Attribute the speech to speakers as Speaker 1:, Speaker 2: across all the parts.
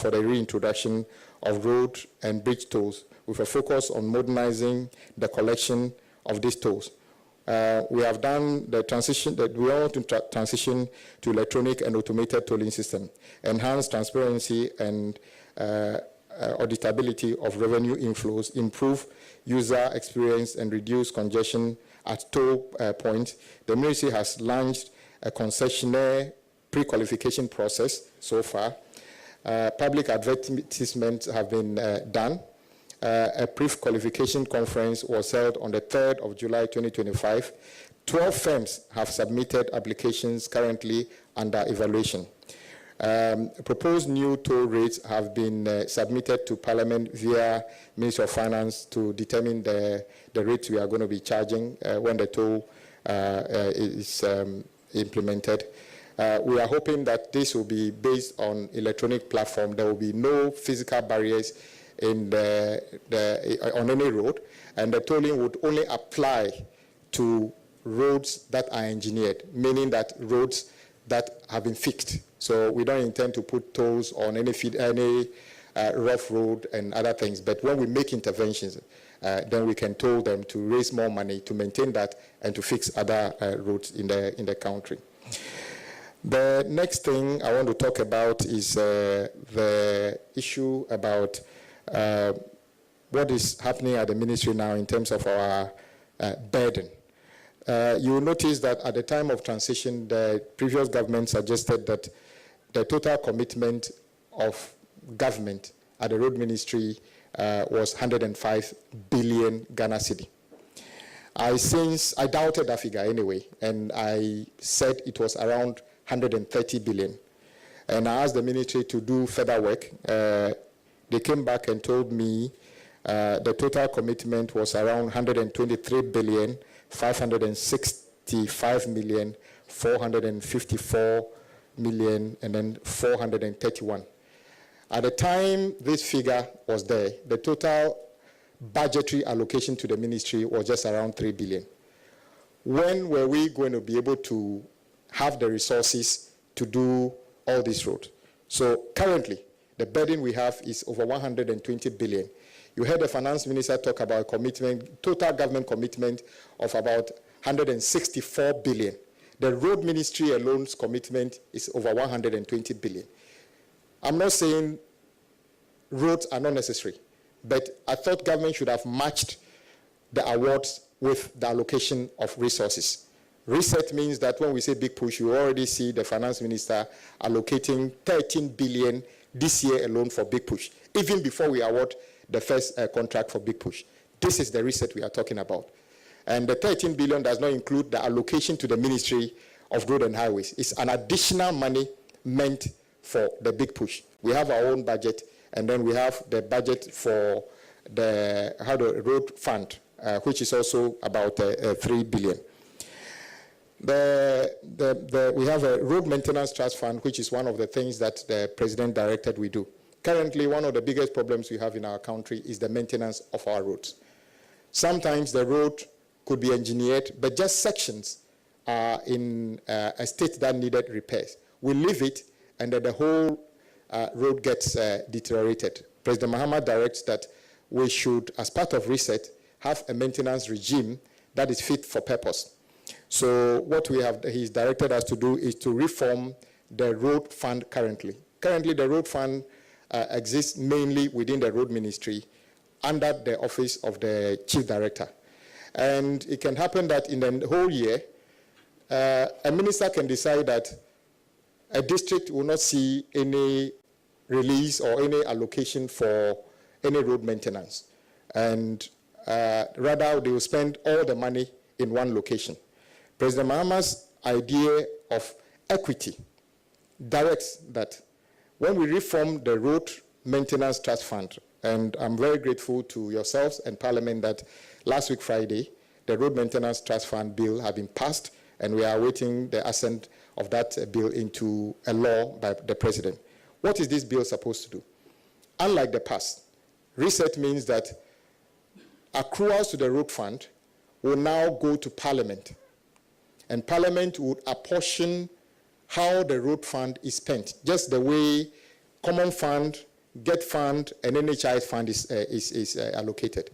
Speaker 1: for the reintroduction of road and bridge tolls with a focus on modernizing the collection of these tolls. We have done the transition that we want to transition to electronic and automated tolling system, enhance transparency and auditability of revenue inflows, improve user experience, and reduce congestion at toll points. The ministry has launched a concessionaire pre-qualification process so far. Public advertisements have been done. A pre-qualification conference was held on the 3rd of July 2025. 12 firms have submitted applications currently under evaluation. Proposed new toll rates have been submitted to Parliament via Ministry of Finance to determine the rates we are going to be charging when the toll is implemented. We are hoping that this will be based on electronic platform. There will be no physical barriers on any road, and the tolling would only apply to roads that are engineered, meaning that roads that have been fixed. So we don't intend to put tolls on any rough road and other things. But when we make interventions, then we can toll them to raise more money to maintain that and to fix other roads in the country. The next thing I want to talk about is the issue about what is happening at the ministry now in terms of our burden. You will notice that at the time of transition, the previous government suggested that the total commitment of government at the road ministry was 105 billion Ghana cedi. I doubted that figure anyway, and I said it was around 130 billion. And I asked the ministry to do further work. They came back and told me the total commitment was around 123 billion, 565 million, 454 million, and then 431. At the time this figure was there, the total budgetary allocation to the ministry was just around 3 billion. When were we going to be able to have the resources to do all this road? So currently, the burden we have is over 120 billion. You heard the finance minister talk about commitment, total government commitment of about 164 billion. The road ministry alone's commitment is over 120 billion. I'm not saying roads are not necessary, but I thought government should have matched the awards with the allocation of resources. Reset means that when we say big push, you already see the finance minister allocating 13 billion this year alone for big push, even before we award the first contract for big push. This is the reset we are talking about. And the 13 billion does not include the allocation to the Ministry of Road and Highways. It's an additional money meant for the big push. We have our own budget, and then we have the budget for the road fund, which is also about 3 billion. We have a road maintenance trust fund, which is one of the things that the president directed we do. Currently, one of the biggest problems we have in our country is the maintenance of our roads. Sometimes the road could be engineered, but just sections are in a state that needed repairs. We leave it, and then the whole road gets deteriorated. President Mahama directs that we should, as part of reset, have a maintenance regime that is fit for purpose. So what he's directed us to do is to reform the road fund currently. Currently, the road fund exists mainly within the road ministry under the office of the chief director. And it can happen that in the whole year, a minister can decide that a district will not see any release or any allocation for any road maintenance. And rather, they will spend all the money in one location. President Mahama's idea of equity directs that when we reform the road maintenance trust fund, and I'm very grateful to yourselves and Parliament that last week Friday, the road maintenance trust fund bill has been passed, and we are awaiting the assent of that bill into a law by the president. What is this bill supposed to do? Unlike the past, reset means that accruals to the road fund will now go to Parliament, and Parliament would apportion how the road fund is spent, just the way common fund GET fund, and NHI fund is allocated.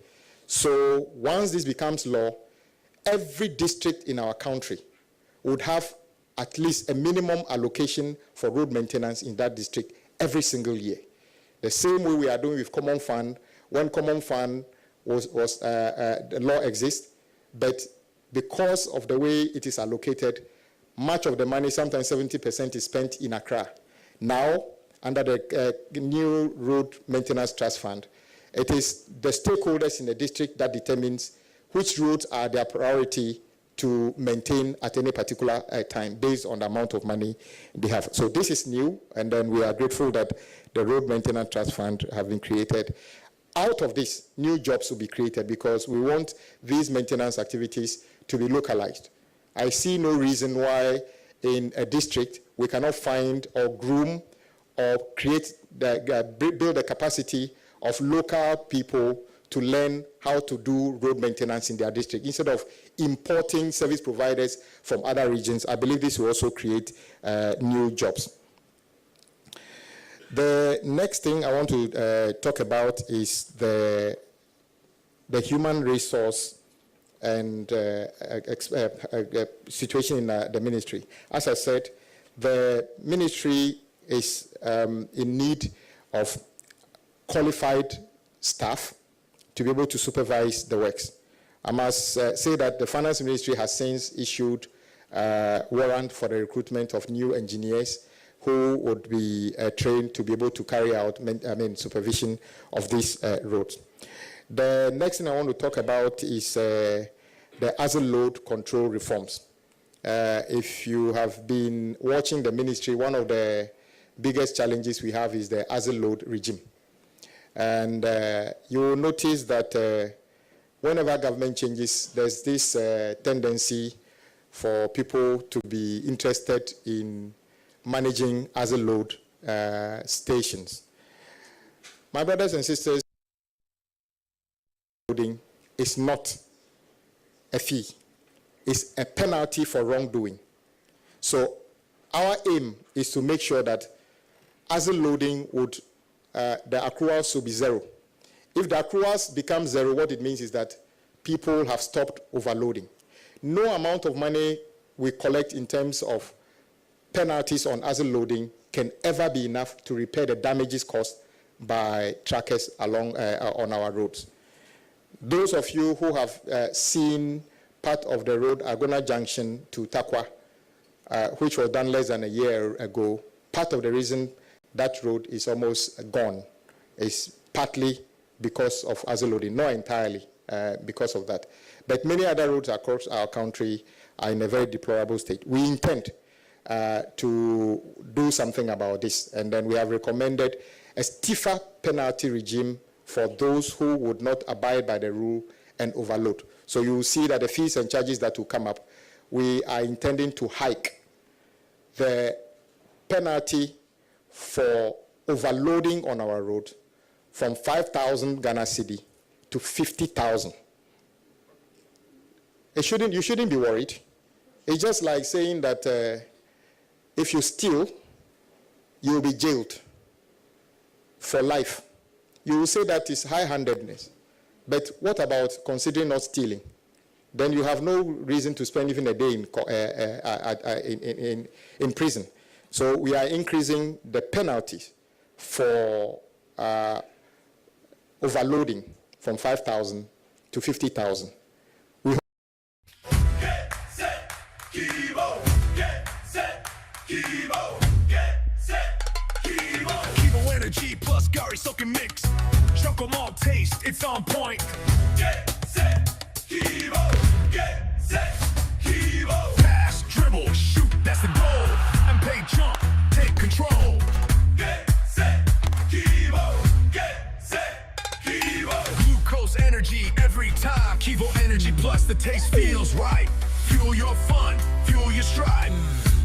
Speaker 1: So once this becomes law, every district in our country would have at least a minimum allocation for road maintenance in that district every single year. The same way we are doing with Common Fund. When Common Fund the law exists, but because of the way it is allocated, much of the money, sometimes 70%, is spent in Accra. Now, under the new Road Maintenance Trust Fund, it is the stakeholders in the district that determines which roads are their priority to maintain at any particular time based on the amount of money they have. So this is new, and then we are grateful that the Road Maintenance Trust Fund have been created. Out of this, new jobs will be created because we want these maintenance activities to be localized. I see no reason why in a district we cannot find or groom or create build the capacity of local people to learn how to do road maintenance in their district instead of importing service providers from other regions. I believe this will also create new jobs. The next thing I want to talk about is the human resource and situation in the ministry. As I said, the ministry is in need of qualified staff to be able to supervise the works. I must say that the Finance Ministry has since issued a warrant for the recruitment of new engineers who would be trained to be able to carry out supervision of these roads. The next thing I want to talk about is the asset load control reforms. If you have been watching the ministry, one of the biggest challenges we have is the asset load regime. And you will notice that whenever government changes, there's this tendency for people to be interested in managing asset load stations. My brothers and sisters, loading is not a fee. It's a penalty for wrongdoing. So our aim is to make sure that asset loading would, the accruals will be zero. If the accruals become zero, what it means is that people have stopped overloading. No amount of money we collect in terms of penalties on asset loading can ever be enough to repair the damages caused by trackers along on our roads. Those of you who have seen part of the road Agona Junction to Takwa, which was done less than a year ago, part of the reason that road is almost gone is partly because of asset loading, not entirely because of that. But many other roads across our country are in a very deplorable state. We intend to do something about this, and then we have recommended a stiffer penalty regime for those who would not abide by the rule and overload. So you will see that the fees and charges that will come up, we are intending to hike the penalty for overloading on our road from 5,000 Ghana cedi to 50,000. You shouldn't be worried. It's just like saying that if you steal, you will be jailed for life. You will say that is high-handedness. But what about considering not stealing? Then you have no reason to spend even a day in prison. So we are increasing the penalties for overloading from 5,000 to 50,000.
Speaker 2: Get set, Kivo. Get set, Kivo. Get set, Kivo. Kivo Energy plus Gary soaking mix. Choco malt taste, it's on point. Get set, Kivo. Get set, Kivo. Pass, dribble, shoot, that's the goal. And pay jump, take control. Get set, Kivo. Get set, Kivo. Glucose energy every time. Kivo Energy plus the taste feels right. Fuel your fun, fuel your stride.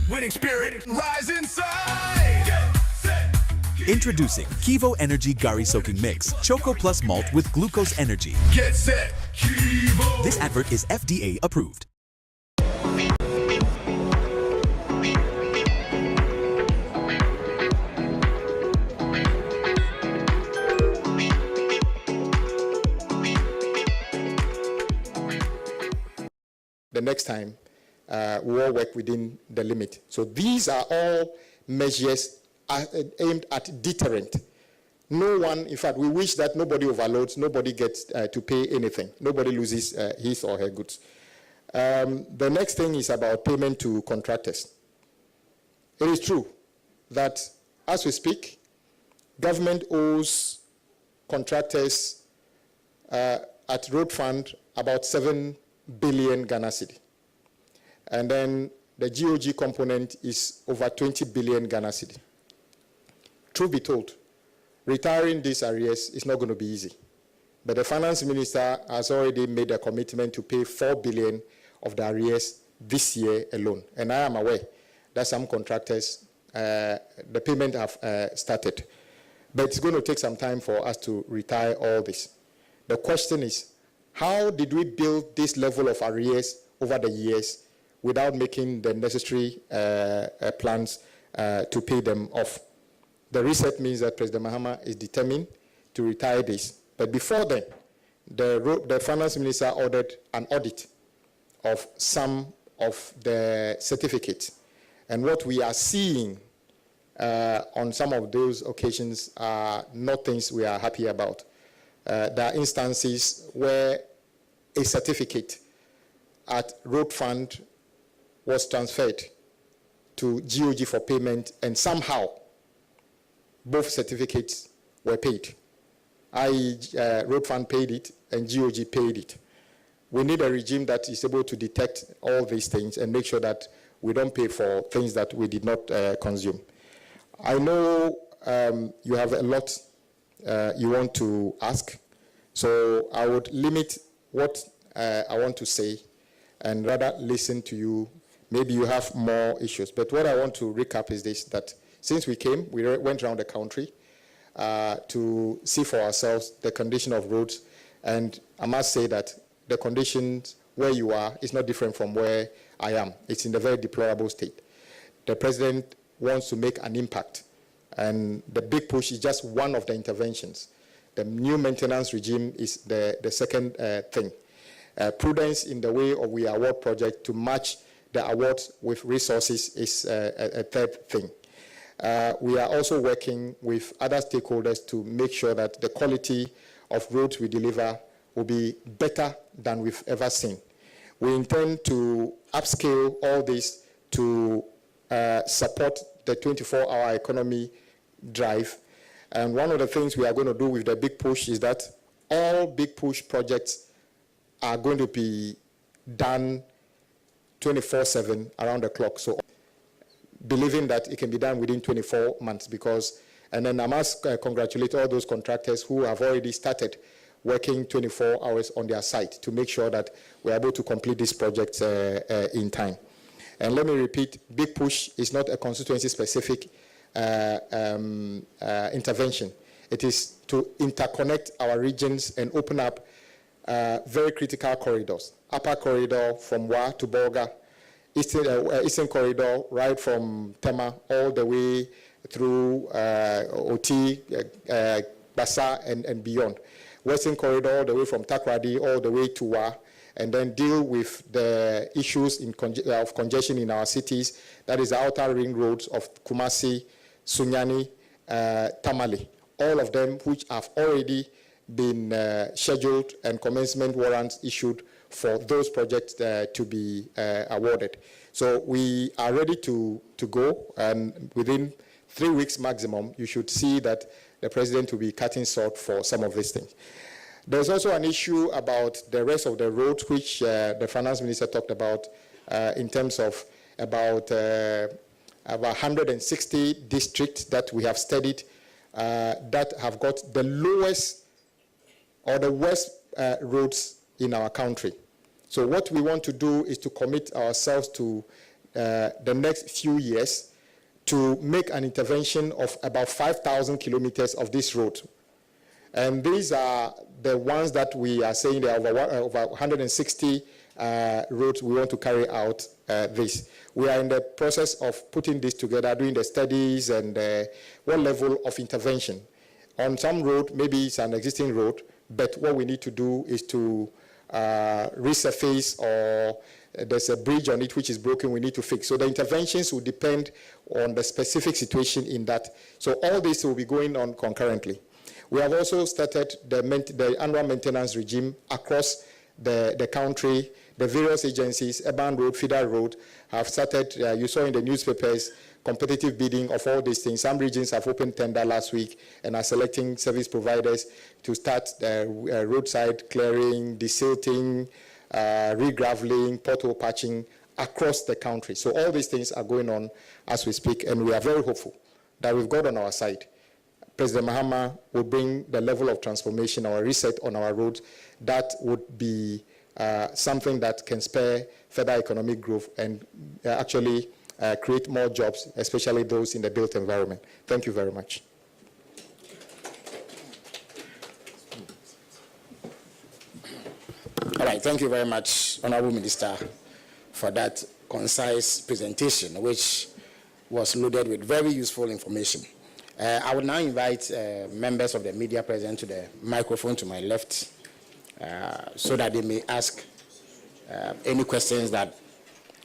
Speaker 2: Winning spirit, rise inside. Get set, Kivo.
Speaker 3: Introducing Kivo Energy Gari Soaking Mix, Choco Plus Malt with Glucose Energy.
Speaker 2: Get set, Kivo.
Speaker 3: This advert is FDA approved.
Speaker 1: next time, we all work within the limit. So these are all measures aimed at deterrent. No one, in fact, we wish that nobody overloads, nobody gets to pay anything, nobody loses his or her goods. The next thing is about payment to contractors. It is true that as we speak, government owes contractors at Road Fund about 7 billion Ghana cedi. And then the GOG component is over 20 billion Ghana cedi. Truth be told, retiring these arrears is not going to be easy. But the finance minister has already made a commitment to pay 4 billion of the arrears this year alone. And I am aware that some contractors, the payment have started. But it's going to take some time for us to retire all this. The question is, how did we build this level of arrears over the years without making the necessary plans to pay them off? The reset means that President Mahama is determined to retire this. But before then, the finance minister ordered an audit of some of the certificates. And what we are seeing on some of those occasions are not things we are happy about. There are instances where a certificate at Road Fund was transferred to GOG for payment, and somehow both certificates were paid. I.e., Road Fund paid it and GOG paid it. We need a regime that is able to detect all these things and make sure that we don't pay for things that we did not consume. I know you have a lot you want to ask, so I would limit what I want to say and rather listen to you. Maybe you have more issues, but what I want to recap is this, that since we came, we went around the country to see for ourselves the condition of roads, and I must say that the conditions where you are is not different from where I am. It's in a very deplorable state. The president wants to make an impact, and the big push is just one of the interventions. The new maintenance regime is the second thing. Prudence in the way of we award project to match the awards with resources is a third thing. We are also working with other stakeholders to make sure that the quality of roads we deliver will be better than we've ever seen. We intend to upscale all this to support the 24-hour economy drive. And one of the things we are going to do with the big push is that all big push projects are going to be done 24/7 around the clock. So believing that it can be done within 24 months because, and then I must congratulate all those contractors who have already started working 24 hours on their site to make sure that we're able to complete this project in time. And let me repeat, big push is not a constituency-specific intervention. It is to interconnect our regions and open up very critical corridors. Upper corridor from Wa to Bolga, Eastern corridor right from Tema all the way through Oti, Basa, and beyond. Western corridor all the way from Takrady all the way to Wa, and then deal with the issues of congestion in our cities. That is the outer ring roads of Kumasi, Sunyani, Tamale, all of them which have already been scheduled and commencement warrants issued for those projects to be awarded. So we are ready to go, and within 3 weeks maximum, you should see that the president will be cutting short for some of these things. There's also an issue about the rest of the roads, which the finance minister talked about in terms of about 160 districts that we have studied that have got the lowest or the worst roads in our country. So what we want to do is to commit ourselves to the next few years to make an intervention of about 5,000 kilometers of this road. And these are the ones that we are saying there are over 160 roads we want to carry out this. We are in the process of putting this together, doing the studies and what level of intervention. On some road, maybe it's an existing road, but what we need to do is to resurface or there's a bridge on it which is broken, we need to fix. So the interventions will depend on the specific situation in that. So all this will be going on concurrently. We have also started the annual maintenance regime across the country. The various agencies, Urban Road, Feeder Road, have started, you saw in the newspapers, competitive bidding of all these things. Some regions have opened tender last week and are selecting service providers to start roadside clearing, desilting, regraveling, pothole patching across the country. So all these things are going on as we speak, and we are very hopeful that we've got on our side. President Mahama will bring the level of transformation or reset on our roads that would be something that can spur further economic growth and actually create more jobs, especially those in the built environment. Thank you very much.
Speaker 4: All right, thank you very much, Honorable Minister, for that concise presentation, which was loaded with very useful information. I would now invite members of the media present to the microphone to my left so that they may ask any questions that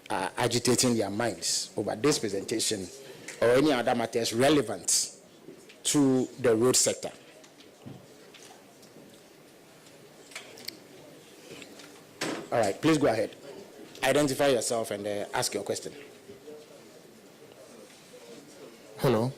Speaker 4: are agitating their minds over this presentation or any other matters relevant to the road sector. All right, please go ahead. Identify yourself and ask your question.
Speaker 5: Hello.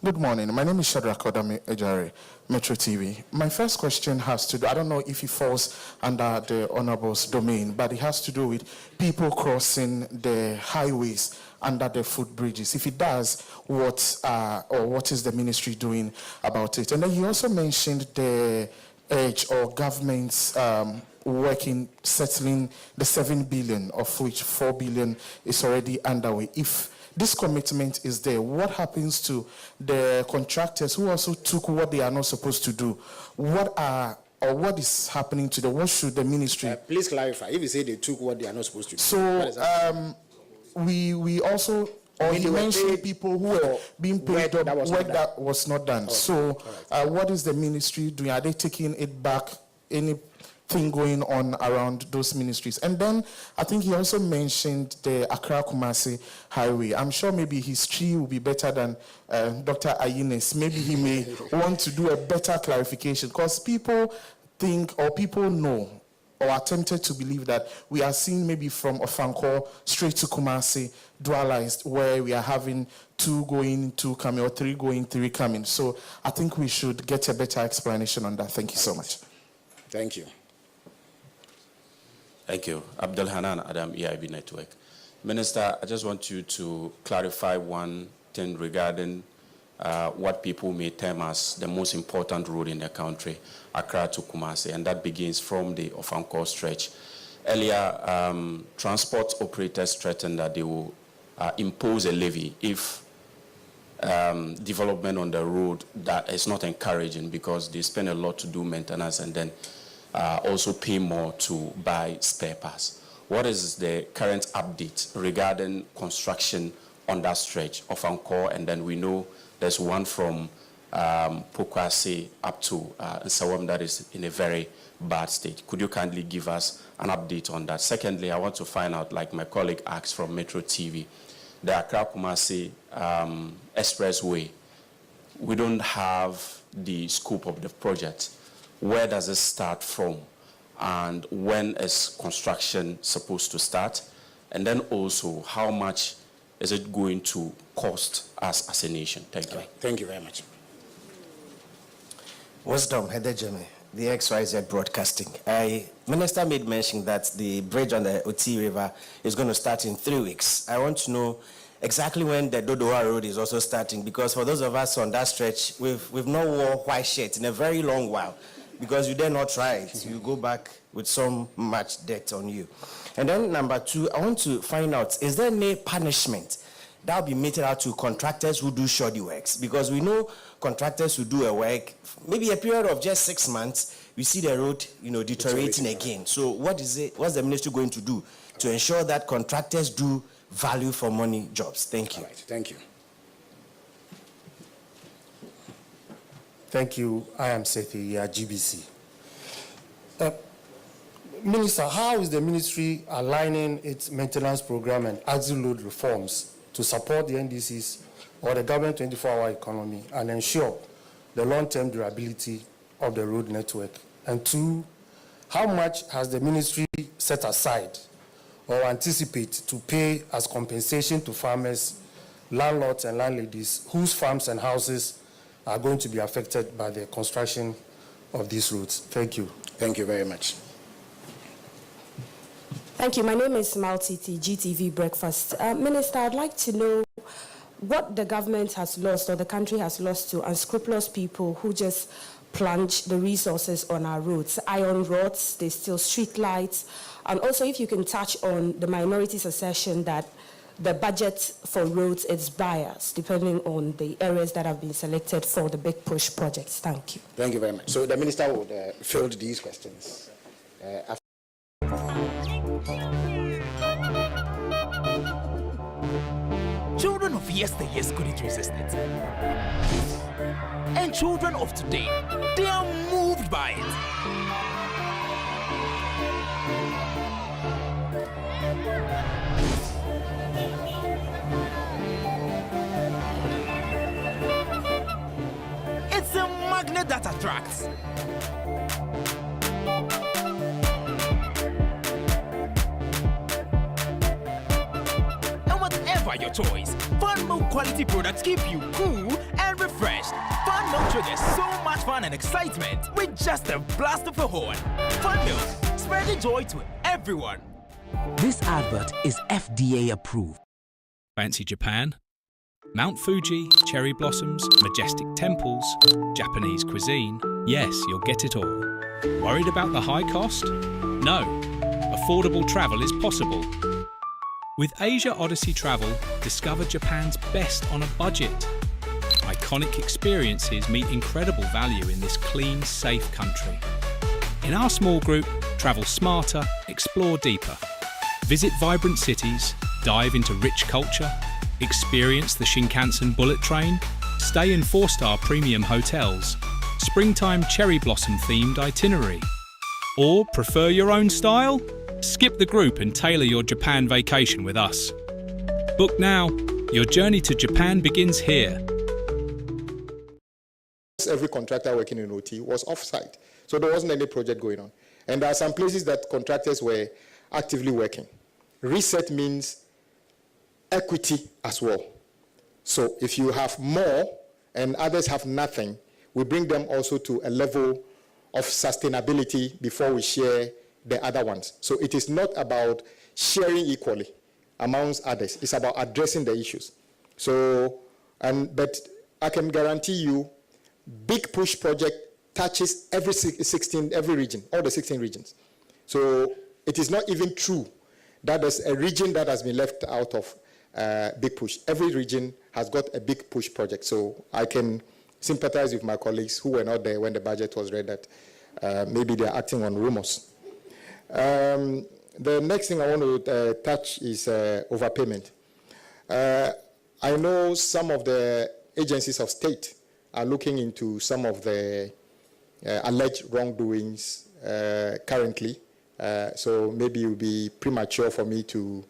Speaker 5: Good morning. My name is Shadrach Odame Ejare, Metro TV. My first question has to do, I don't know if it falls under the Honorable's domain, but it has to do with people crossing the highways under the footbridges. If it does, what is the ministry doing about it? And then he also mentioned the edge or government's working, settling the 7 billion, of which 4 billion is already underway. If this commitment is there, what happens to the contractors who also took what they are not supposed to do? What is happening to them? What should the ministry...
Speaker 4: Please clarify. If you say they took what they are not supposed to do.
Speaker 5: So, we also... Or he mentioned people who were being paid work that was not done. Okay. So, what is the ministry doing? Are they taking it back? Anything going on around those ministries? And then I think he also mentioned the Accra-Kumasi highway. I'm sure maybe his tree will be better than Dr. Ayines. Maybe he may want to do a better clarification, because people think or people know or are tempted to believe that we are seeing maybe from Ofankor straight to Kumasi dualized, where we are having 2 going, 2 coming, or 3 going, 3 coming. So I think we should get a better explanation on that. Thank you so much.
Speaker 4: Thank you.
Speaker 6: Thank you. Abdul Hanan Adam, EIB Network. Minister, I just want you to clarify one thing regarding what people may term as the most important road in the country, Accra to Kumasi, and that begins from the Ofankor stretch. Earlier, transport operators threatened that they will impose a levy if development on the road that is not encouraging, because they spend a lot to do maintenance and then also pay more to buy spare parts. What is the current update regarding construction on that stretch of Angkor? And then we know there's one from Pokwase up to Nsawam that is in a very bad state. Could you kindly give us an update on that? Secondly, I want to find out, like my colleague asked from Metro TV, the Accra-Kumasi expressway, we don't have the scope of the project. Where does it start from? And when is construction supposed to start? And then also, how much is it going to cost us as a nation? Thank you.
Speaker 4: Thank you very much.
Speaker 7: Wisdom, Heather Jimmy, the XYZ Broadcasting. Minister made mention that the bridge on the Oti River is going to start in 3 weeks. I want to know exactly when the Dodowa Road is also starting, because for those of us on that stretch, we've not worn white shirts in a very long while, because you dare not try it. You go back with so much debt on you. And then number 2, I want to find out, is there any punishment that will be meted out to contractors who do shoddy works? Because we know contractors who do a work, maybe a period of just 6 months, we see the road, deteriorating again. So what's the ministry going to do to ensure that contractors do value for money jobs? Thank you.
Speaker 4: All right, thank you.
Speaker 8: Thank you. I am Sethi, GBC. Minister, how is the ministry aligning its maintenance program and axle load reforms to support the NDCs or the government 24-hour economy and ensure the long-term durability of the road network? And two, how much has the ministry set aside or anticipate to pay as compensation to farmers, landlords and landladies whose farms and houses are going to be affected by the construction of these roads? Thank you.
Speaker 4: Thank you very much.
Speaker 9: Thank you. My name is Maltiti, GTV Breakfast. Minister, I'd like to know what the government has lost or the country has lost to unscrupulous people who just plunge the resources on our roads. Iron rods, they steal street lights, and also if you can touch on the minority's assertion that the budget for roads is biased depending on the areas that have been selected for the big push projects. Thank you.
Speaker 4: Thank you very much. So the minister would field these questions.
Speaker 10: Children of yesteryears couldn't resist it. And children of today, they are moved by it. It's a magnet that attracts. Your choice. Fun Milk quality products keep you cool and refreshed. Fun Milk triggers so much fun and excitement with just a blast of a horn. Fun Milk, spreading joy to everyone.
Speaker 11: This advert is FDA approved.
Speaker 12: Fancy Japan? Mount Fuji, cherry blossoms, majestic temples, Japanese cuisine. Yes, you'll get it all. Worried about the high cost? No. Affordable travel is possible. With Asia Odyssey Travel, discover Japan's best on a budget. Iconic experiences meet incredible value in this clean, safe country. In our small group, travel smarter, explore deeper. Visit vibrant cities, dive into rich culture, experience the Shinkansen bullet train, stay in 4-star premium hotels, springtime cherry blossom themed itinerary. Or prefer your own style? Skip the group and tailor your Japan vacation with us. Book now. Your journey to Japan begins here.
Speaker 1: Every contractor working in OT was off-site, so there wasn't any project going on. And there are some places that contractors were actively working. Reset means equity as well. So if you have more and others have nothing, we bring them also to a level of sustainability before we share the other ones. So it is not about sharing equally amongst others. It's about addressing the issues. So, but I can guarantee you, big push project touches every region, all the 16 regions. So it is not even true that there's a region that has been left out of big push. Every region has got a big push project. So I can sympathize with my colleagues who were not there when the budget was read that maybe they're acting on rumors. The next thing I want to touch is overpayment. I know some of the agencies of state are looking into some of the alleged wrongdoings currently. So maybe it would be premature for me to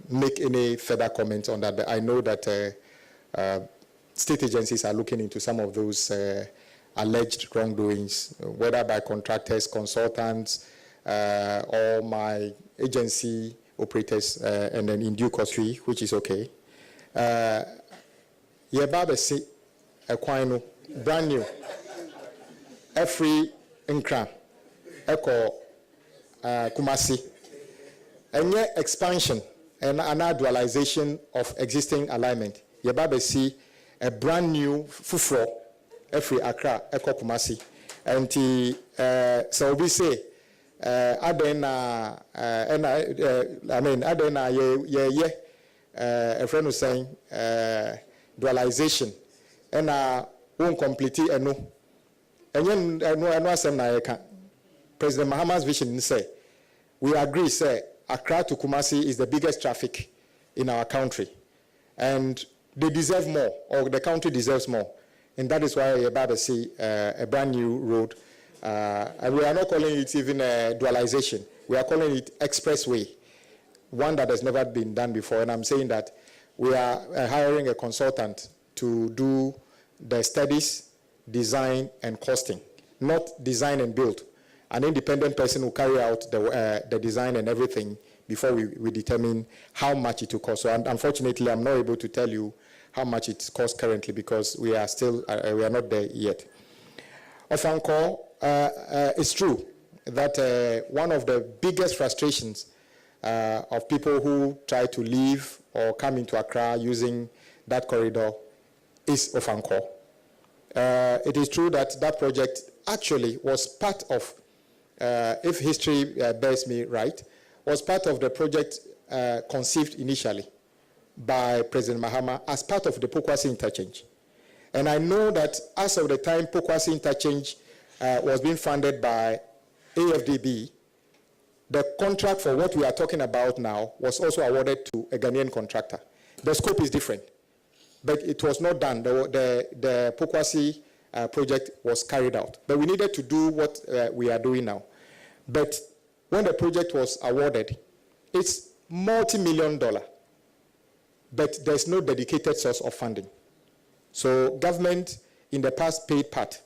Speaker 1: make any further comments on that. But I know that state agencies are looking into some of those alleged wrongdoings, whether by contractors, consultants, or my agency operators, and then in due course, which is okay. Yebaba si ekwano brand new. Every Nkra, Eko Kumasi, and expansion and an dualization of existing alignment. Yebaba si a brand new fufro. Every Accra, Eko Kumasi, and so we say, Adena, a friend was saying, dualization, and won't complete it, and no. And then I know some President Mahama's vision say, we agree, say, Accra to Kumasi is the biggest traffic in our country, and they deserve more, or the country deserves more. And that is why you're about to see a brand new road And we are not calling it even a dualization. We are calling it expressway, one that has never been done before. And I'm saying that we are hiring a consultant to do the studies, design, and costing, not design and build. An independent person will carry out the design and everything before we determine how much it will cost. So unfortunately, I'm not able to tell you how much it costs currently because we are still, we are not there yet. Ofanko, it's true that one of the biggest frustrations of people who try to leave or come into Accra using that corridor is Ofanko. It is true that that project actually was part of, if history bears me right, was part of the project conceived initially by President Mahama as part of the Pokwasi interchange. And I know that as of the time Pokwasi interchange was being funded by AFDB, the contract for what we are talking about now was also awarded to a Ghanaian contractor. The scope is different, but it was not done. The Pokwasi project was carried out. But we needed to do what we are doing now. But when the project was awarded, it's multi-million-dollar, but there's no dedicated source of funding. So government in the past paid part.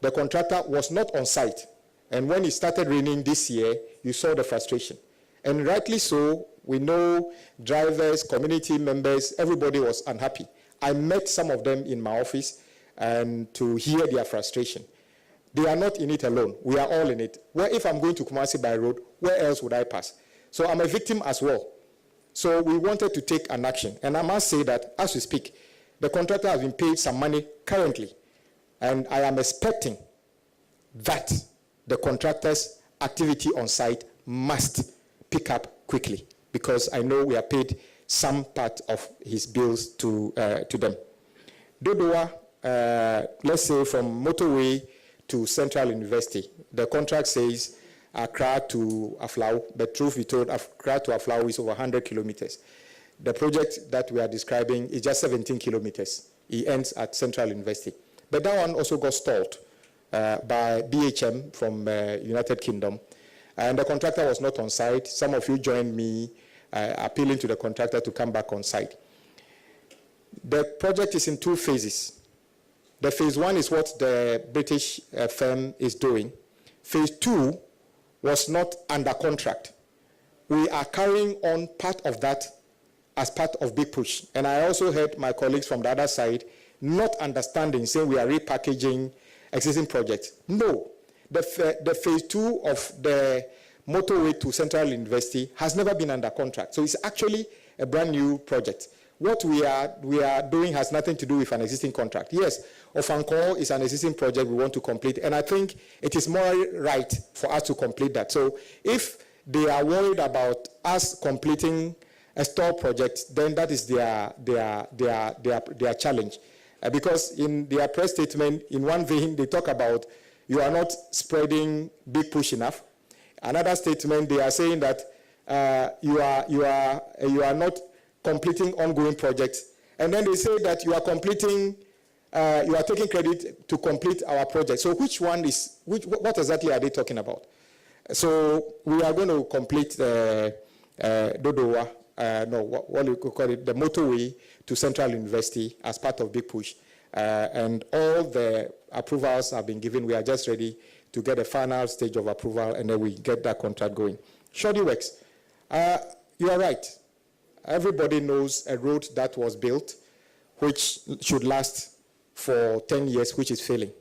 Speaker 1: The contractor was not on site. And when it started raining this year, you saw the frustration. And rightly so, we know drivers, community members, everybody was unhappy. I met some of them in my office and to hear their frustration. They are not in it alone. We are all in it. Where if I'm going to Kumasi by road, where else would I pass? So I'm a victim as well. So we wanted to take an action. And I must say that as we speak, the contractor has been paid some money currently. And I am expecting that the contractor's activity on site must pick up quickly because I know we have paid some part of his bills to them. Dodowa, let's say from motorway to Central University, the contract says Accra to Aflao, but truth be told, Accra to Aflao is over 100 kilometers. The project that we are describing is just 17 kilometers. It ends at Central University. But that one also got stalled by BHM from United Kingdom. And the contractor was not on site. Some of you joined me appealing to the contractor to come back on site. The project is in two phases. The phase one is what the British firm is doing. Phase two was not under contract. We are carrying on part of that as part of Big Push. And I also heard my colleagues from the other side not understanding, saying we are repackaging existing projects. No, the phase two of the motorway to Central University has never been under contract. So it's actually a brand new project. What we are doing has nothing to do with an existing contract. Yes, Ofanko is an existing project we want to complete, and I think it is morally right for us to complete that. So if they are worried about us completing a stall project, then that is their challenge. Because in their press statement, in one vein, they talk about you are not spreading Big Push enough. Another statement, they are saying that you are not completing ongoing projects. And then they say that you are completing, you are taking credit to complete our project. So which one is, what exactly are they talking about? So we are going to complete Dodowa, what do you call it, the motorway to Central University as part of Big Push. And all the approvals have been given. We are just ready to get a final stage of approval, and then we get that contract going. Shoddy Works, you are right. Everybody knows a road that was built, which should last for 10 years, which is failing.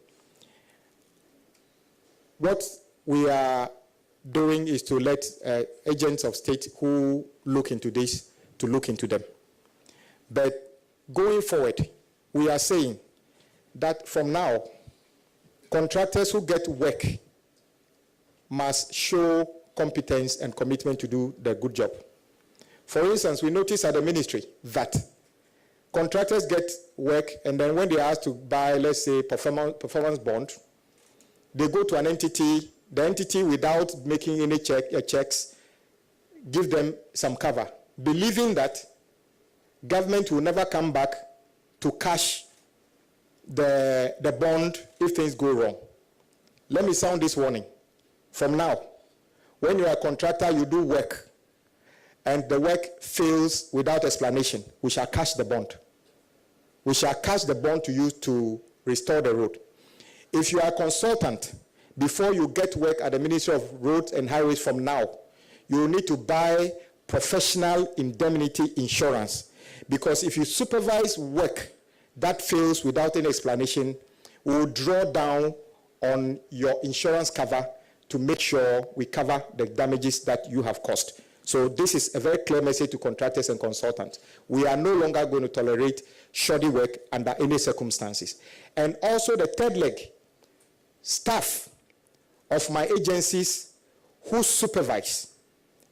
Speaker 1: What we are doing is to let agents of state who look into this, to look into them. But going forward, we are saying that from now, contractors who get work must show competence and commitment to do the good job. For instance, we notice at the ministry that contractors get work, and then when they are asked to buy, let's say, performance bond, they go to an entity, the entity, without making any checks, give them some cover, believing that government will never come back to cash the bond if things go wrong. let me sound this warning. From now, when you are a contractor, you do work, and the work fails without explanation, we shall cash the bond. We shall cash the bond to use to restore the road. If you are a consultant, before you get work at the Ministry of Roads and Highways from now, you will need to buy professional indemnity insurance. Because if you supervise work that fails without any explanation, we will draw down on your insurance cover to make sure we cover the damages that you have caused. So this is a very clear message to contractors and consultants. We are no longer going to tolerate shoddy work under any circumstances. And also the third leg, staff of my agencies who supervise.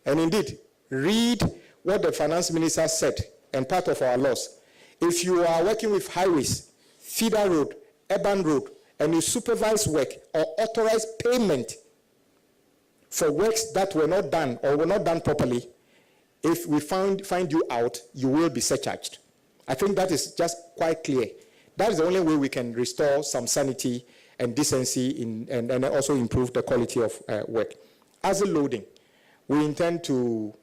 Speaker 1: And indeed, read what the finance minister said and part of our laws. If you are working with highways, feeder road, urban road, and you supervise work or authorize payment for works that were not done or were not done properly, if we find you out, you will be surcharged. I think that is just quite clear. That is the only way we can restore some sanity and decency and also improve the quality of work. As a loading, we intend to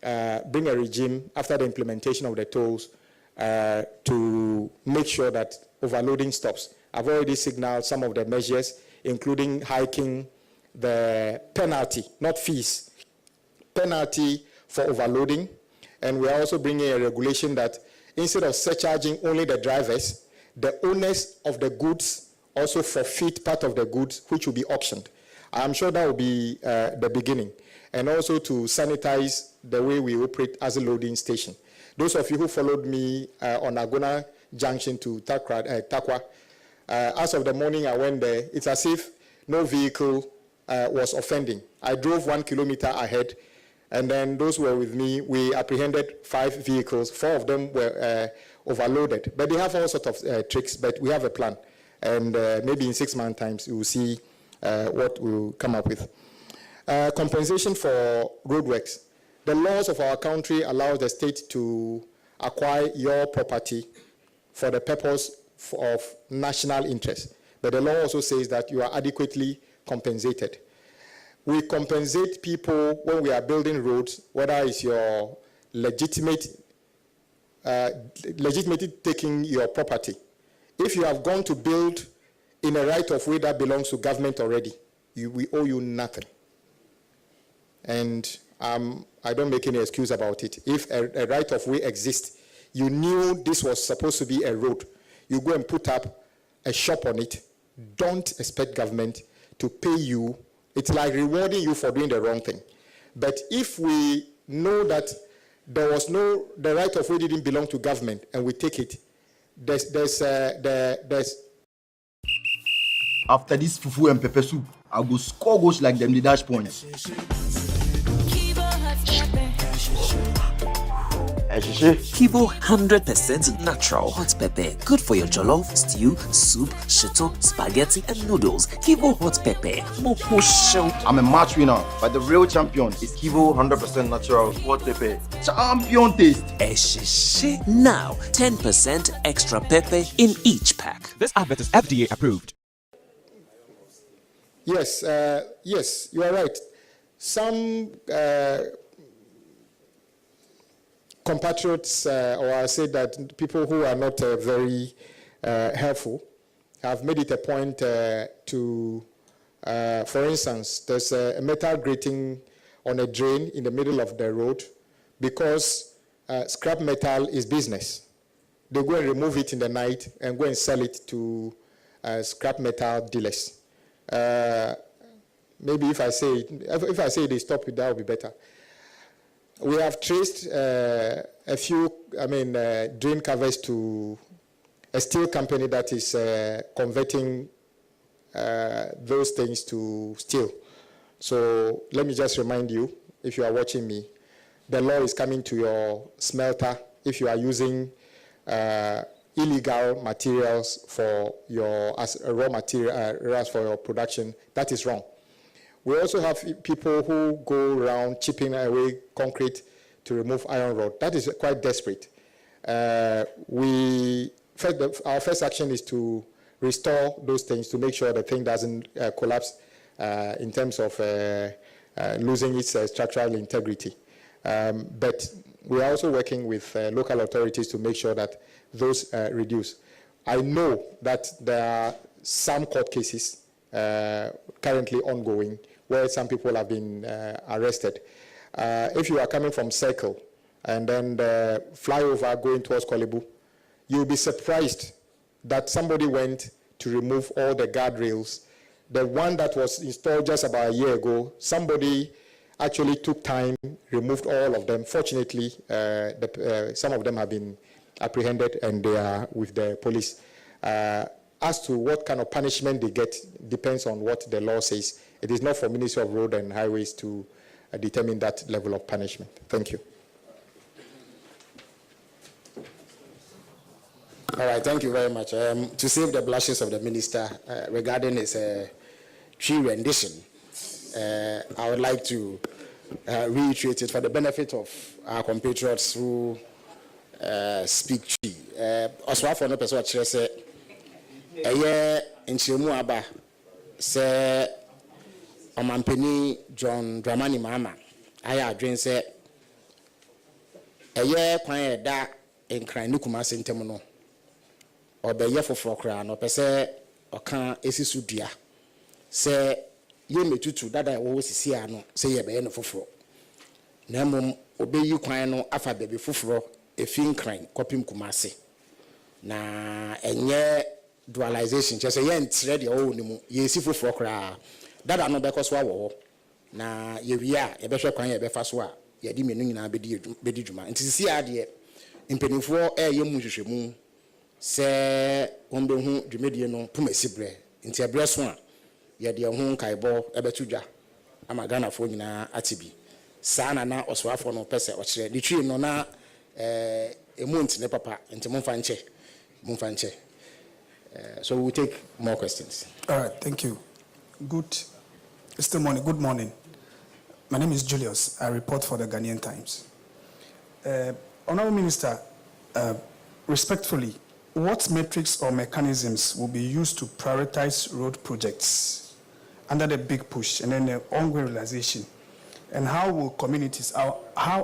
Speaker 1: bring a regime after the implementation of the tolls to make sure that overloading stops. I've already signaled some of the measures, including hiking the penalty, not fees, penalty for overloading. And we are also bringing a regulation that instead of surcharging only the drivers, the owners of the goods also forfeit part of the goods, which will be auctioned. I'm sure that will be the beginning. And also to sanitize the way we operate as a loading station. Those of you who followed me on Agona Junction to Takwa, as of the morning I went there, it's as if no vehicle was offending. I drove 1 kilometer ahead, and then those who were with me, we apprehended 5 vehicles. 4 of them were overloaded. But they have all sorts of tricks, but we have a plan. And maybe in 6 months' time, we will see what we'll come up with. Compensation for roadworks. The laws of our country allow the state to acquire your property for the purpose of national interest. But the law also says that you are adequately compensated. We compensate people when we are building roads, whether it's your legitimately taking your property. If you have gone to build in a right-of-way that belongs to government already, we owe you nothing. And I don't make any excuse about it. If a right-of-way exists, you knew this was supposed to be a road, you go and put up a shop on it. Don't expect government to pay you. It's like rewarding you for doing the wrong thing. But if we know that the right-of-way didn't belong to government and we take it, there's
Speaker 13: after this fufu and pepper soup, I go score goals like them the dash points.
Speaker 11: Kivo 100% natural hot pepper. Good for your jollof, stew, soup, shito, spaghetti, and noodles. Kivo hot pepper. Moko show.
Speaker 13: I'm a match winner, but the real champion is Kivo 100% natural hot pepper. Champion taste.
Speaker 11: Now, 10% extra pepper in each pack.
Speaker 3: This advert is FDA approved.
Speaker 1: Yes, yes, you are right. Some compatriots, or I say that people who are not very helpful, have made it a point to, for instance, there's a metal grating on a drain in the middle of the road because scrap metal is business. They go and remove it in the night and go and sell it to scrap metal dealers. Maybe if I say they stop it, that would be better. We have traced a few, drain covers to a steel company that is converting those things to steel. So let me just remind you, if you are watching me, the law is coming to your smelter if you are using illegal materials for your as raw materials for your production. That is wrong. We also have people who go around chipping away concrete to remove iron rod. That is quite desperate. Our first action is to restore those things to make sure the thing doesn't collapse in terms of losing its structural integrity. But we are also working with local authorities to make sure that those reduce. I know that there are some court cases currently ongoing where some people have been arrested. If you are coming from Circle and then the flyover going towards Kolebu, you'll be surprised that somebody went to remove all the guardrails. The one that was installed just about a year ago, somebody actually took time, removed all of them. Fortunately, some of them have been apprehended and they are with the police. As to what kind of punishment they get depends on what the law says. It is not for Ministry of Road and Highways to determine that level of punishment. Thank you.
Speaker 4: All right, thank you very much. To save the blushes of the minister regarding his tree rendition, I would like to reiterate it for the benefit of our compatriots who speak tree. Also, for no person to say, a year in Chimuaba, say, Omampeni John Dramani Mama, I drink say, a year quiet that in Kranukumas in Temuno. Or be ye for frokra, or per se, or can esisudia. Say, ye me tutu that I always see, no, say ye be no for. Namum obey you quino afa baby fufro, a fin crime, copim kumase. Na enye dualization, just a yent ready own, ye see for frokra. That are no because war. Na ye we are, a better crime, a befaswa, ye diminuing na bedi juma. And to see idea in penny for air ye mushimu. Se ombe hu dwumedie no pomasibre nti abrɛ so a ye de hu kaibɔ ebetuja amagana fo nyina atibi saa na oswafo no pese ɔkyerɛ the tree no na emonti ne papa nti momfa nche so we will take more questions.
Speaker 14: All right, thank you. Good morning. My name is Julius. I report for the Ghanaian Times. Honorable Minister, respectfully, what metrics or mechanisms will be used to prioritize road projects under the big push and then the ongoing realization? And how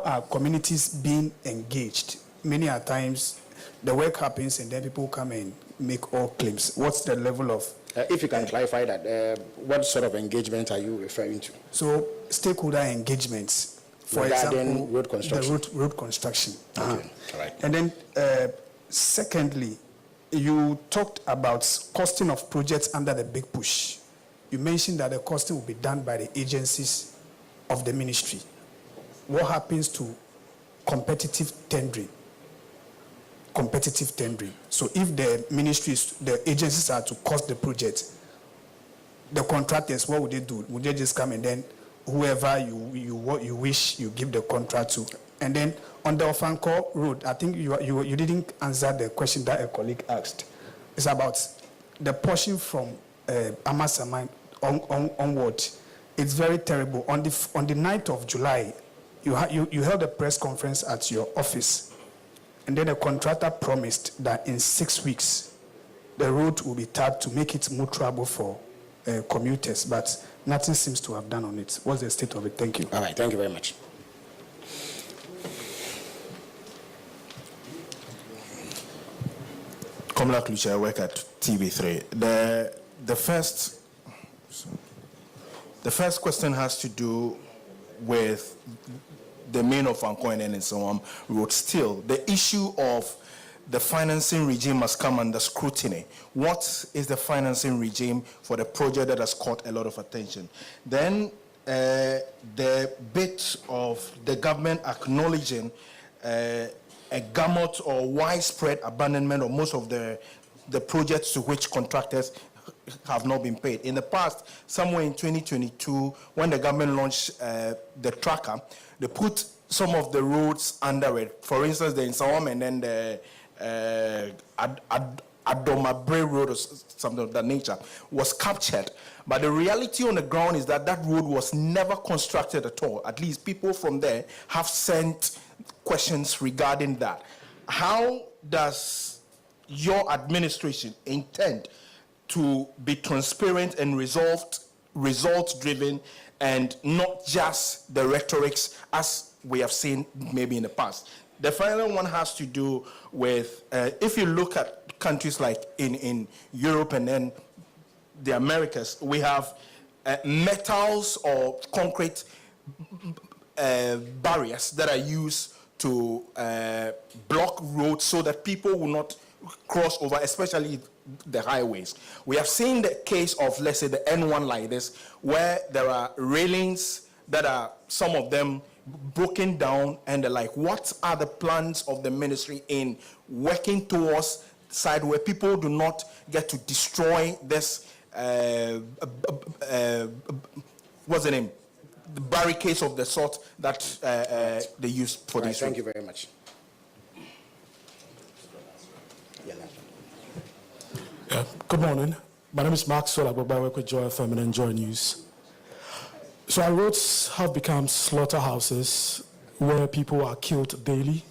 Speaker 14: are communities being engaged? Many a times the work happens and then people come and make all claims. What's the level of...
Speaker 4: if you can clarify that, what sort of engagement are you referring to?
Speaker 14: So stakeholder engagements, for
Speaker 4: regarding
Speaker 14: example,
Speaker 4: road construction.
Speaker 14: The road construction.
Speaker 4: Okay. All right.
Speaker 14: And then secondly, you talked about costing of projects under the big push. You mentioned that the costing will be done by the agencies of the ministry. What happens to competitive tendering? So if the ministries, the agencies are to cost the project, the contractors, what would they do? Would they just come and then whoever you wish, you give the contract to? And then on the Ofanko Road, I think you didn't answer the question that a colleague asked. It's about the portion from Amasaman onward. It's very terrible. On the 9th of July, you held a press conference at your office, and then the contractor promised that in 6 weeks, the road will be tapped to make it more trouble for commuters, but nothing seems to have done on it. What's the state of it? Thank you.
Speaker 4: All right, thank you very much.
Speaker 5: Komla Kluche, I work at TV3. The first question has to do with the main of Ankoin and so on road. Still, the issue of the financing regime must come under scrutiny. What is the financing regime for the project that has caught a lot of attention? Then the bit of the government acknowledging a gamut or widespread abandonment of most of the projects to which contractors have not been paid. In the past, somewhere in 2022, when the government launched the tracker, they put some of the roads under it. For instance, the Insawam and then the Adomabre Road or something of that nature was captured. But the reality on the ground is that that road was never constructed at all. At least people from there have sent questions regarding that. How does your administration intend to be transparent and results-driven, and not just the rhetorics as we have seen maybe in the past. The final one has to do with, if you look at countries like in Europe and then the Americas, we have metals or concrete barriers that are used to block roads so that people will not cross over, especially the highways. We have seen the case of, let's say, the N1 like this, where there are railings that are, some of them, broken down, and they're like, what are the plans of the ministry in working towards side where people do not get to destroy this, what's the name? The barricades of the sort that they use for these.
Speaker 4: Thank you very much.
Speaker 15: Good morning. My name is Mark Sola. I work with Joy FM and Enjoy News. So our roads have become slaughterhouses where people are killed daily.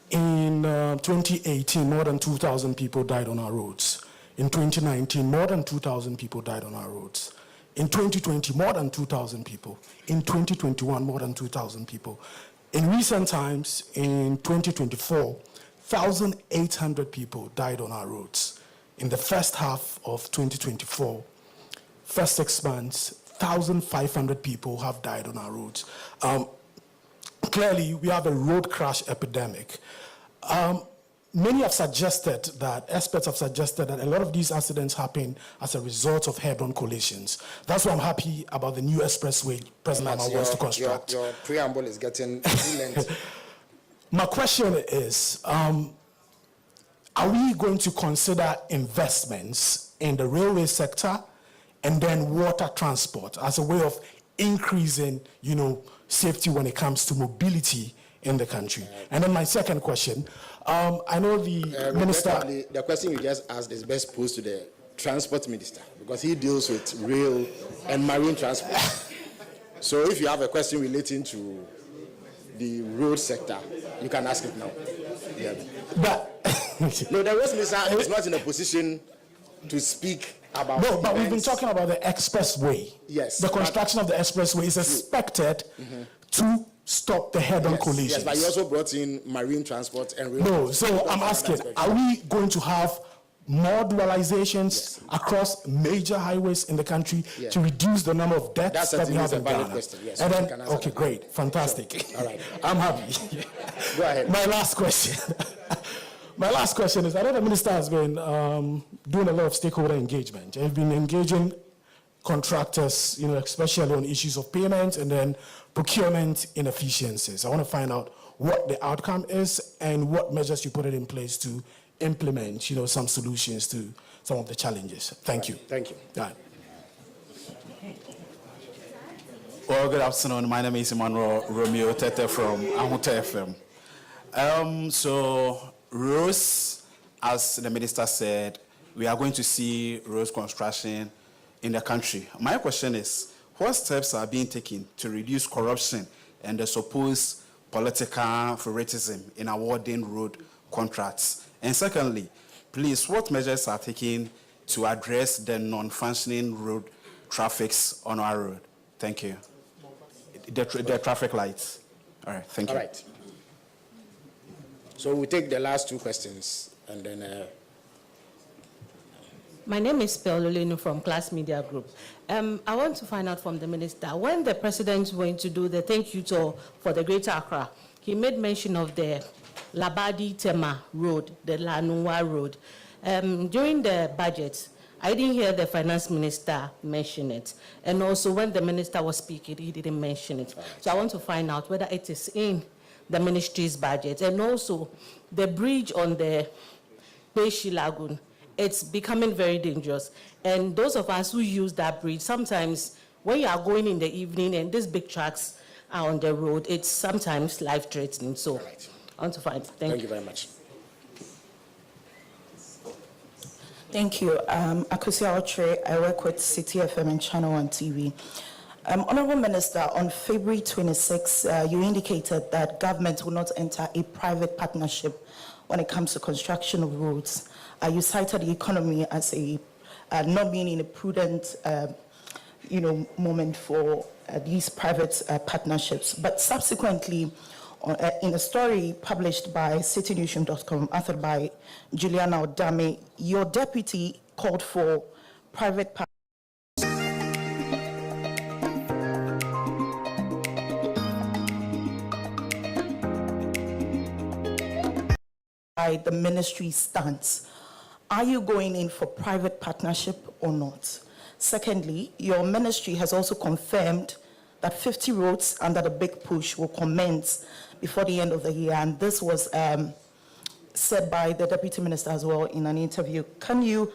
Speaker 15: In 2018, more than 2,000 people died on our roads. In 2019, more than 2,000 people died on our roads. In 2020, more than 2,000 people. In 2021, more than 2,000 people. In recent times, in 2024, 1,800 people died on our roads. In the first half of 2024, first 6 months, 1,500 people have died on our roads. Clearly, we have a road crash epidemic. Many have suggested that, experts have suggested that a lot of these accidents happen as a result of head-on collisions. That's why I'm happy about the new expressway President Obama wants to construct.
Speaker 4: Your preamble is getting lengthy.
Speaker 15: My question is, are we going to consider investments in the railway sector and then water transport as a way of increasing, safety when it comes to mobility in the country? And then my second question, I know the minister...
Speaker 4: The question you just asked is best posed to the transport minister because he deals with rail and marine transport. So if you have a question relating to the road sector, you can ask it now. Yeah.
Speaker 15: But
Speaker 4: no, the road minister is not in a position to speak about.
Speaker 15: No, but we've been talking about the expressway.
Speaker 4: Yes.
Speaker 15: The construction of the expressway is expected to stop the head-on collisions.
Speaker 4: Yes, but you also brought in marine transport and rail.
Speaker 15: No, so I'm asking, are we going to have more dualizations across major highways in the country to reduce the number of deaths that we have in Ghana?
Speaker 4: Yes,
Speaker 15: and then, okay, great, fantastic.
Speaker 4: Sure. All right.
Speaker 15: I'm happy.
Speaker 4: Go ahead.
Speaker 15: My last question. My last question is, I know the minister has been doing a lot of stakeholder engagement. They've been engaging contractors, especially on issues of payment and then procurement inefficiencies. I want to find out what the outcome is and what measures you put it in place to implement, some solutions to some of the challenges. Thank you.
Speaker 4: Thank you.
Speaker 15: All right.
Speaker 16: Well, good afternoon. My name is Emmanuel Romeo Tete from Ahota FM. So, roads, as the minister said, we are going to see road construction in the country. My question is, what steps are being taken to reduce corruption and the supposed political favoritism in awarding road contracts? And secondly, please, what measures are taken to address the non-functioning road traffics on our road? Thank you. The traffic lights. All right, thank you.
Speaker 4: All right. So we'll take the last two questions and then...
Speaker 17: My name is Peololinu from Class Media Group. I want to find out from the minister, when the president went to do the thank you tour for the Greater Accra, he made mention of the Labadi-Tema Road, the Lanua Road. During the budget, I didn't hear the finance minister mention it. And also when the minister was speaking, he didn't mention it. So I want to find out whether it is in the ministry's budget. And also the bridge on the Beishi Lagoon, it's becoming very dangerous. And those of us who use that bridge, sometimes when you are going in the evening and these big trucks are on the road, it's sometimes life-threatening. So I want to find. Thank you
Speaker 4: very much.
Speaker 18: Thank you. Akusia Otre, I work with City FM and Channel 1 TV. Honorable Minister, on February 26, you indicated that government will not enter a private partnership when it comes to construction of roads. You cited the economy as a not being in a prudent, moment for these private partnerships. But subsequently, in a story published by citynewsroom.com, authored by Juliana Odame, your deputy called for private partnerships by the ministry's stance. Are you going in for private partnership or not? Secondly, your ministry has also confirmed that 50 roads under the big push will commence before the end of the year, and this was said by the deputy minister as well in an interview. Can you,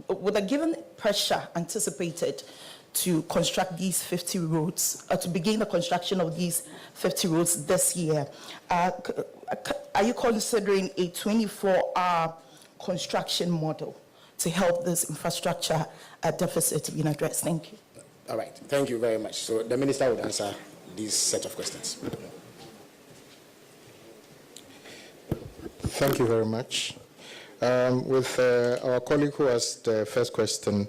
Speaker 18: with a given pressure anticipated to construct these 50 roads, to begin the construction of these 50 roads this year, are you considering a 24-hour construction model to help this infrastructure deficit being addressed? Thank you.
Speaker 4: All right, thank you very much. So the minister would answer this set of questions.
Speaker 1: Thank you very much. With our colleague who asked the first question,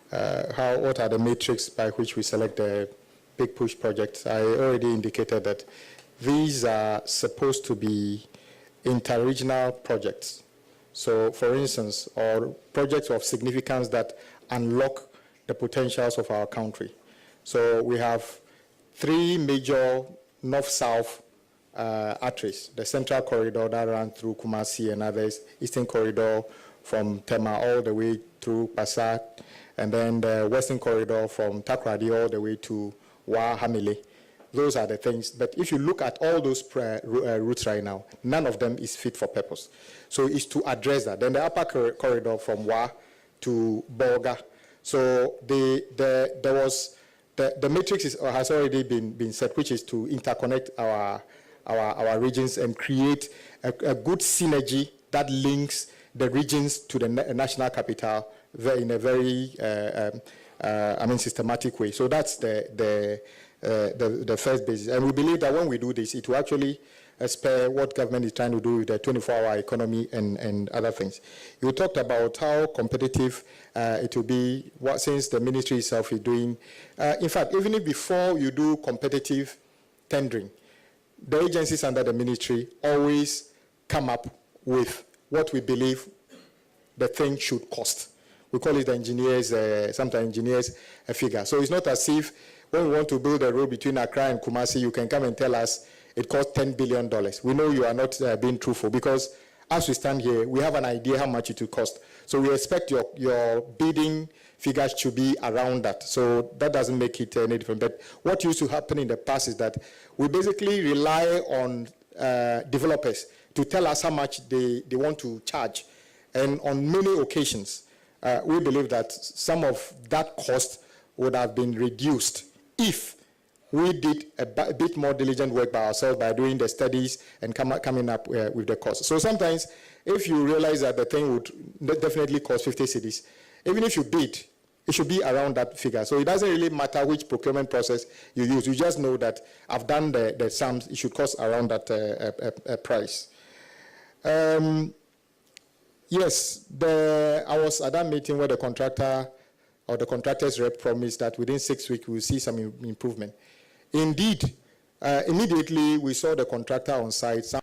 Speaker 1: what are the metrics by which we select the big push projects? I already indicated that these are supposed to be inter-regional projects. So, for instance, or projects of significance that unlock the potentials of our country. So we have 3 major north-south arteries: the Central Corridor that runs through Kumasi and others, Eastern Corridor from Tema all the way through Passat, and then the Western Corridor from Takoradi all the way to Hamile. Those are the things. But if you look at all those routes right now, none of them is fit for purpose. So it's to address that. Then the upper corridor from Wa to Bolga. So the matrix has already been set, which is to interconnect our regions and create a good synergy that links the regions to the national capital in a very systematic way. So that's the first basis. And we believe that when we do this, it will actually spare what government is trying to do with the 24-hour economy and other things. You talked about how competitive it will be since the ministry itself is doing. In fact, even if before you do competitive tendering, the agencies under the ministry always come up with what we believe the thing should cost. We call it the engineers, sometimes engineers a figure. So it's not as if when we want to build a road between Accra and Kumasi, you can come and tell us it costs $10 billion. We know you are not being truthful, because as we stand here, we have an idea how much it will cost. So we expect your bidding figures to be around that. So that doesn't make it any different. But what used to happen in the past is that we basically rely on developers to tell us how much they want to charge. And on many occasions, we believe that some of that cost would have been reduced if we did a bit more diligent work by ourselves by doing the studies and coming up with the cost. So sometimes, if you realize that the thing would definitely cost 50 cedis, even if you bid, it should be around that figure. So it doesn't really matter which procurement process you use. You just know that I've done the sums, it should cost around that price. Yes, I was at that meeting where the contractor or the contractor's rep promised that within 6 weeks we'll see some improvement. Indeed, immediately we saw the contractor on site.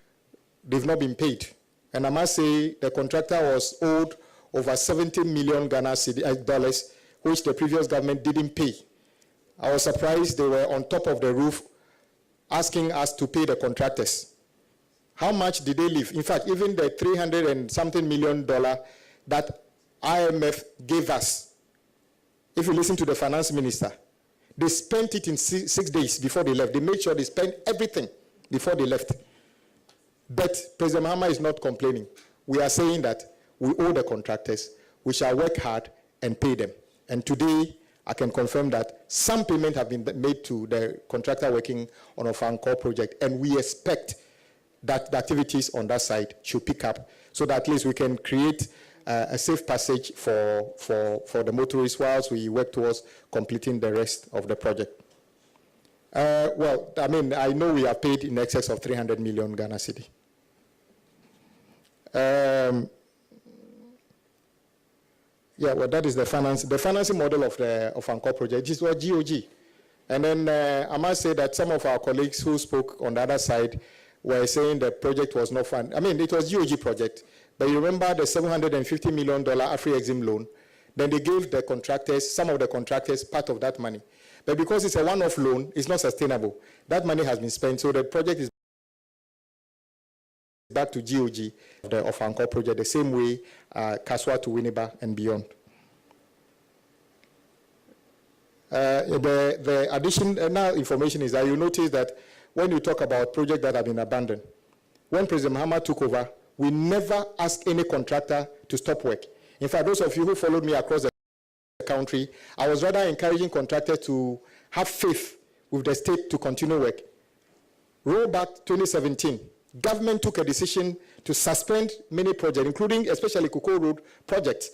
Speaker 1: They've not been paid. And I must say the contractor was owed over 70 million Ghana dollars, which the previous government didn't pay. I was surprised they were on top of the roof asking us to pay the contractors. How much did they leave? In fact, even the $300 and something million that IMF gave us, if you listen to the finance minister, they spent it in 6 days before they left. They made sure they spent everything before they left. But President Mahama is not complaining. We are saying that we owe the contractors. We shall work hard and pay them. And today, I can confirm that some payment have been made to the contractor working on a Fancor project, and we expect that the activities on that side should pick up so that at least we can create a safe passage for the motorists whilst we work towards completing the rest of the project. Well, I mean, I know we have paid in excess of 300 million Ghana cedi. Yeah, well, that is the financing model of the Anchor project. This was GOG. And then I must say that some of our colleagues who spoke on the other side were saying the project was not fun. I mean, it was GOG project, but you remember the $750 million Afri-Exim loan. Then they gave the contractors, some of the contractors, part of that money. But because it's a one-off loan, it's not sustainable. That money has been spent, so the project is back to GOG of Anchor project, the same way Kaswa to Winneba and beyond. The additional information is that you notice that when you talk about projects that have been abandoned, when President Mahama took over, we never asked any contractor to stop work. In fact, those of you who followed me across the country, I was rather encouraging contractors to have faith with the state to continue work. Roll back 2017, government took a decision to suspend many projects, including especially Cocoa Road project.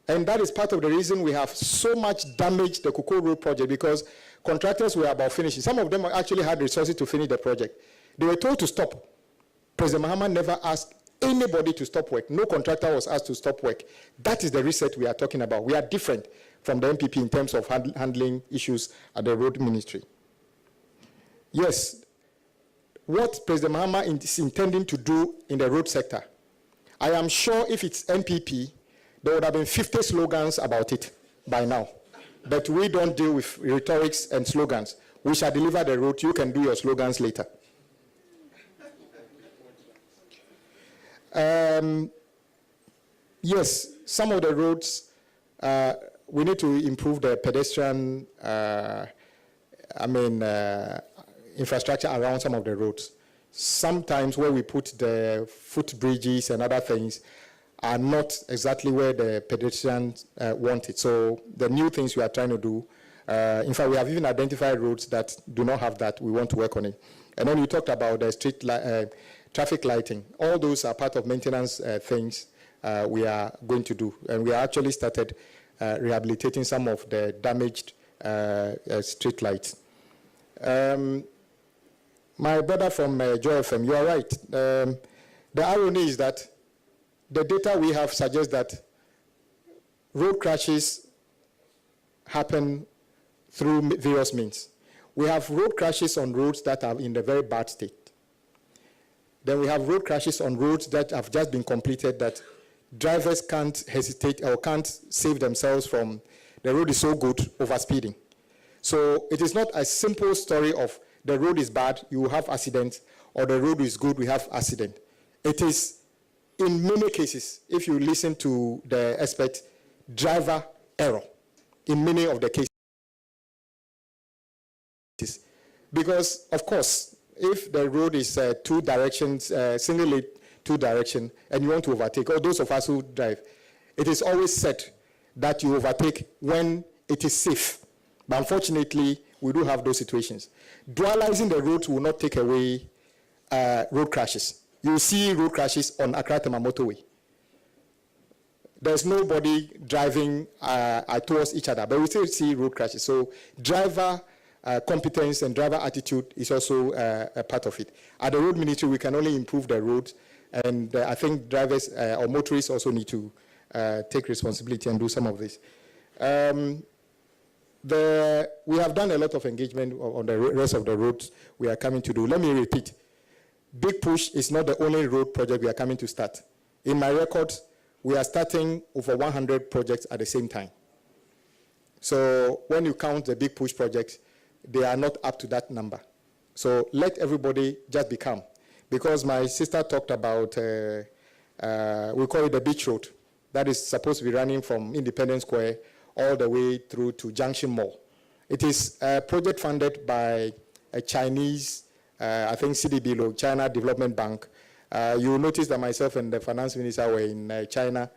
Speaker 1: And that is part of the reason we have so much damage the Cocoa Road project, because contractors were about finishing. Some of them actually had resources to finish the project. They were told to stop. President Mahama never asked anybody to stop work. No contractor was asked to stop work. That is the reset we are talking about. We are different from the MPP in terms of handling issues at the road ministry. Yes, what President Mahama is intending to do in the road sector, I am sure if it's MPP, there would have been 50 slogans about it by now. But we don't deal with rhetorics and slogans. We shall deliver the road. You can do your slogans later. Yes, some of the roads, we need to improve the pedestrian, infrastructure around some of the roads. Sometimes where we put the footbridges and other things are not exactly where the pedestrians want it. So the new things we are trying to do, in fact, we have even identified roads that do not have that. We want to work on it. And then we talked about the traffic lighting. All those are part of maintenance things we are going to do. And we actually started rehabilitating some of the damaged street lights. My brother from Joy FM, you are right. The irony is that the data we have suggests that road crashes happen through various means. We have road crashes on roads that are in a very bad state. Then we have road crashes on roads that have just been completed that drivers can't hesitate or can't save themselves from, the road is so good, overspeeding. So it is not a simple story of the road is bad, you will have accident, or the road is good, we have accident. It is, in many cases, if you listen to the expert, driver error in many of the cases. Because, of course, if the road is two directions, single two direction, and you want to overtake, or those of us who drive, it is always said that you overtake when it is safe. But unfortunately, we do have those situations. Dualizing the roads will not take away road crashes. You see road crashes on Accra-Tema motorway. There's nobody driving towards each other, but we still see road crashes. So driver competence and driver attitude is also a part of it. At the road ministry, we can only improve the roads, and I think drivers or motorists also need to take responsibility and do some of this. We have done a lot of engagement on the rest of the roads we are coming to do. Let me repeat. Big Push is not the only road project we are coming to start. In my records, we are starting over 100 projects at the same time. So when you count the Big Push projects, they are not up to that number. So let everybody just be calm. Because my sister talked about, we call it the beach road. That is supposed to be running from Independence Square all the way through to Junction Mall. It is a project funded by a Chinese, I think CDB, China Development Bank. You will notice that myself and the finance minister were in China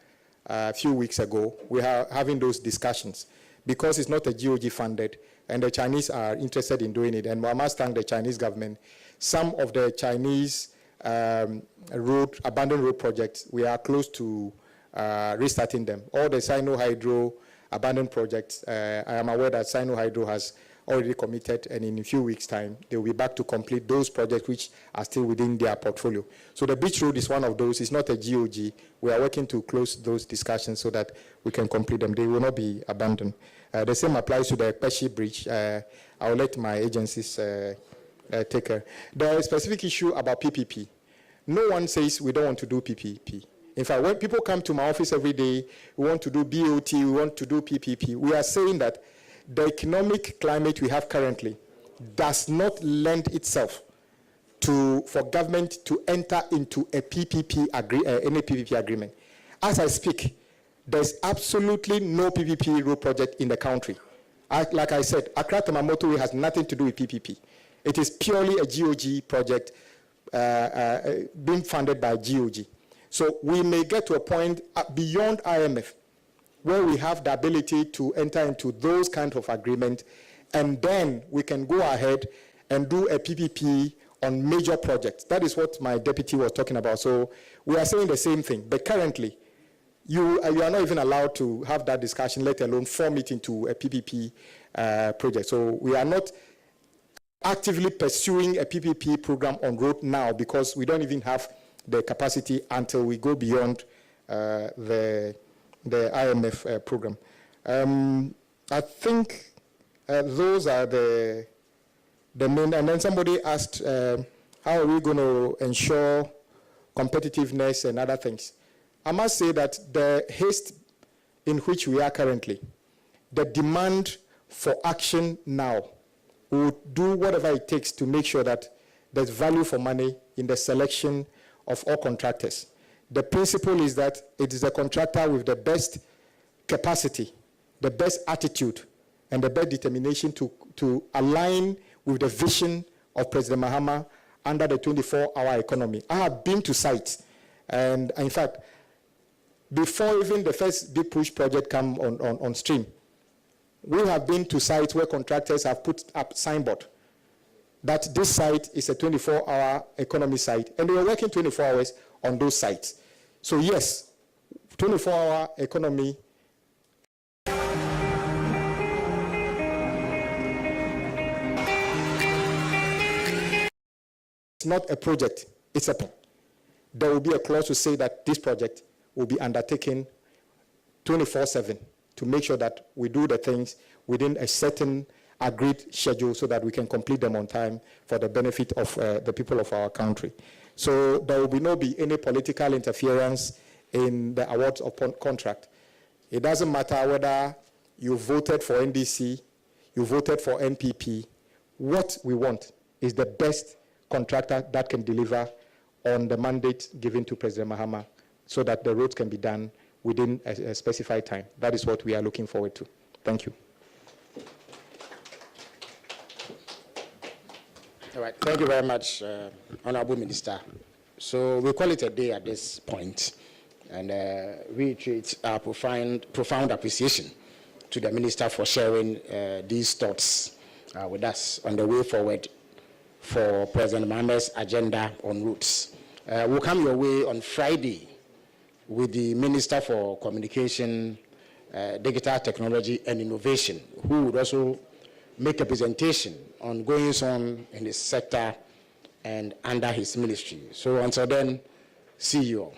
Speaker 1: a few weeks ago. We are having those discussions because it's not a GOG funded, and the Chinese are interested in doing it. And I must thank the Chinese government. Some of the Chinese abandoned road projects, we are close to restarting them. All the Sino Hydro abandoned projects, I am aware that Sino Hydro has already committed, and in a few weeks' time, they will be back to complete those projects which are still within their portfolio. So the beach road is one of those. It's not a GOG. We are working to close those discussions so that we can complete them. They will not be abandoned. The same applies to the Peshi Bridge. I will let my agencies take care. There is a specific issue about PPP. No one says we don't want to do PPP. In fact, when people come to my office every day, we want to do BOT, we want to do PPP, we are saying that the economic climate we have currently does not lend itself for government to enter into a any PPP agreement. As I speak, there's absolutely no PPP road project in the country. Like I said, Accra to Mamoto has nothing to do with PPP. It is purely a GOG project being funded by GOG. So we may get to a point beyond IMF where we have the ability to enter into those kinds of agreements, and then we can go ahead and do a PPP on major projects. That is what my deputy was talking about. So we are saying the same thing, but currently you are not even allowed to have that discussion, let alone form it into a PPP project. So we are not actively pursuing a PPP program on road now because we don't even have the capacity until we go beyond the IMF program. I think those are the main. And then somebody asked, how are we going to ensure competitiveness and other things? I must say that the haste in which we are currently, the demand for action now, we will do whatever it takes to make sure that there's value for money in the selection of all contractors. The principle is that it is a contractor with the best capacity, the best attitude, and the best determination to align with the vision of President Mahama under the 24-hour economy. I have been to sites, and in fact, before even the first big push project come on stream, we have been to sites where contractors have put up signboard that this site is a 24-hour economy site, and they were working 24 hours on those sites. So yes, 24-hour economy. It's not a project, it's a plan. There will be a clause to say that this project will be undertaken 24/7 to make sure that we do the things within a certain agreed schedule so that we can complete them on time for the benefit of the people of our country. So there will be any political interference in the awards of contract. It doesn't matter whether you voted for NDC, you voted for NPP. What we want is the best contractor that can deliver on the mandate given to President Mahama so that the roads can be done within a specified time. That is what we are looking forward to. Thank you.
Speaker 4: All right, thank you very much, Honorable Minister. So we call it a day at this point, and reiterate our profound appreciation to the Minister for sharing these thoughts with us on the way forward for President Mahama's agenda on routes. We'll come your way on Friday with the Minister for Communication, Digital Technology and Innovation, who would also make a presentation on goings on in his sector and under his ministry. So until then, see you all.